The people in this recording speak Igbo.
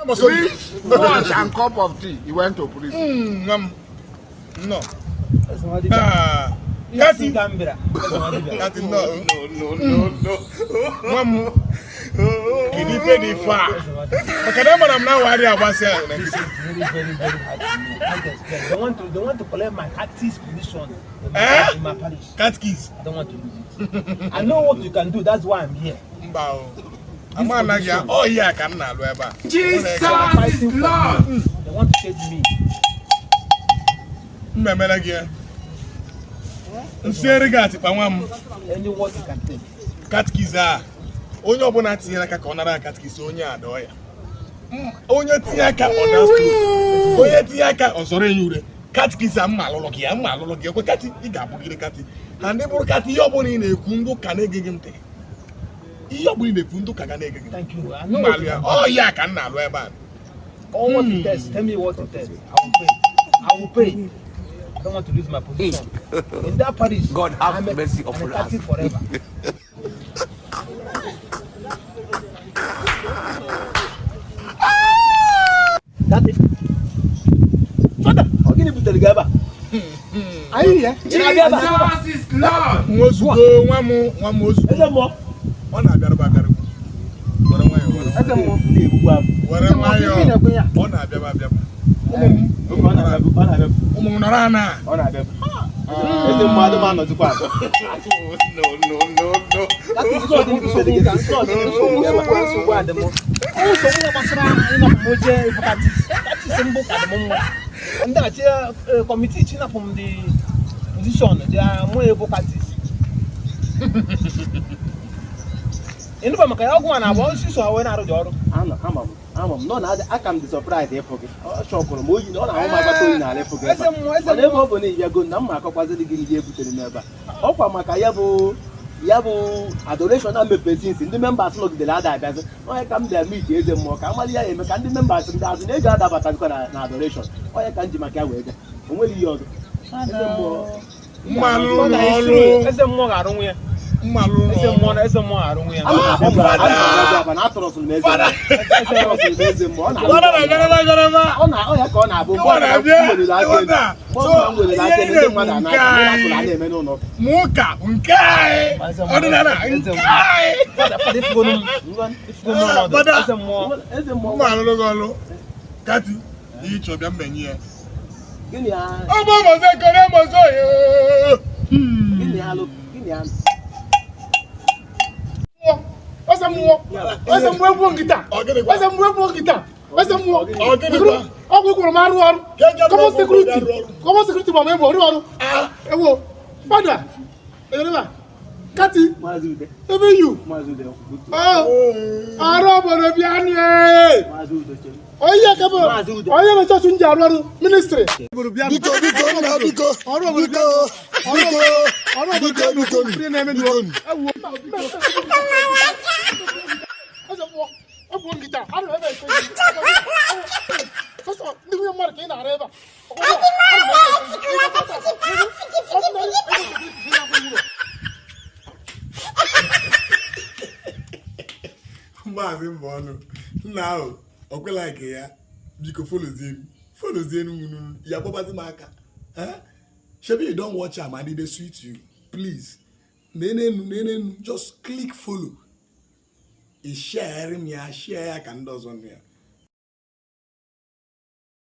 Lunch and cup of tea. He went to prison. No. Kati no. Can you pay the far? But I'm not worried about selling. Very hard to me. They want to collect my cat's position in my parish. Cat keys. I don't want to lose it. I know what you can do. That's why I'm here. I'm not here. Oh yeah, I can now. Jesus Lord. They want to take me. Any word you can take. Cat keys are. Onye ọbụla tinyere aka ka ọ nara aka tikisi onye adọ ya. Onye tinye aka ọ na-astro. Onye tinye aka ọ sọrọ enyi ure. Cat keys a mma alụlụ gị, ekwe kati ị ga-abụgide kati. Ha ndị bụrụ kati ihe ọbụla ị na-ekwu ndụ ka na-ege gị ntị. Ihe ọbụla ị na-ekwu ndụ ka ga na-ege gị. Thank you. I know ya. Oh ya ka nna alụ ebe a. All what it is, tell me what it is. I will pay. I don't want to lose my position. In that parish, God have mercy upon us. Forever. That is. Father, I'll give you the gaba. Are you here? Jesus is Lord. Mozugo, one mozugo. Is there more? One agaraba. Is there more? And that committee china from the position, they are more advocates. You know, I go and I want to so when I do. I'm not. I can be surprised if forget. Shock on you know, I'm not going to forget. I never open it. You're good. I'm not going to give you to remember. Opa Makayabu. Yabu adoration and presence in the members look the ladder. I come there meet is a more Kamalia and the members and that's an gather but I've got an adoration. Why can't you make a way? Only you as a more I don't wear. As a more I don't wear. I'm not from What's some weapon guitar? What's some weapon guitar? What's some more? Oh, we go Maru. Come on, security. Come on, security, my member. Ah, Father. Kati, even you. Oh, I rob on a piano. Oh, yeah, come on. Oh, yeah, I'm in January ministry. Now, okay, like ya, because follow them, ya Baba Maka. Shebi you don't watch am, and they sweet you. Please, just click follow. Share me, share can does on here.